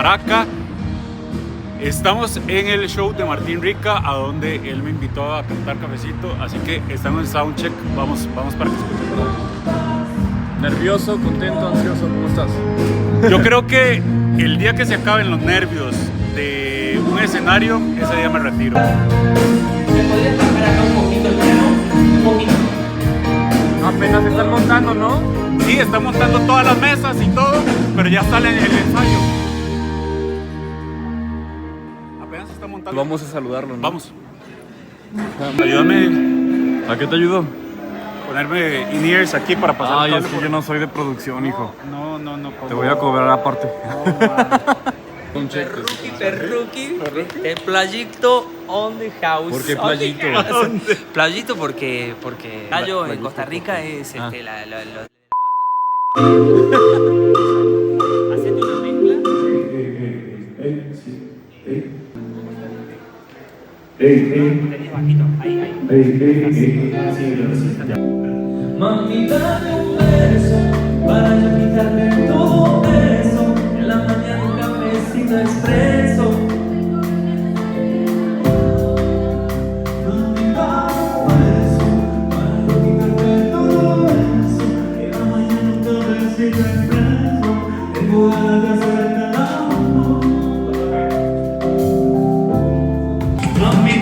Maraca. Estamos en el show de Martín Rica, a donde él me invitó a cantar cafecito, así que estamos en soundcheck, vamos para que escuchen. Nervioso, contento, ansioso, ¿cómo estás? Yo creo que el día que se acaben los nervios de un escenario, ese día me retiro. ¿Me podrías bajar acá un poquito el piano? Un poquito. Apenas se están montando, ¿no? Sí, están montando todas las mesas y todo, pero ya sale el ensayo. Apenas se está montando. Vamos a saludarlo, ¿no? Vamos. Ayúdame ¿A qué te ayudo? a ponerme in-ears aquí para pasar Ay, el es cable que por- yo no soy de producción, hijo. No. Te voy a cobrar aparte. Un cheque. Perruqui. El playito on the house. ¿Por qué playito? Playito porque Gallo en Costa Rica es Ah. Hacete una mezcla. Bajito, ahí. Mami, dame un beso para yo quitarte todo eso. En la mañana un cafecito expreso. Mami, dame un beso para yo quitarte todo eso. En la mañana un cafecito expreso. Tengo ganas de hacerte el amor. Mami,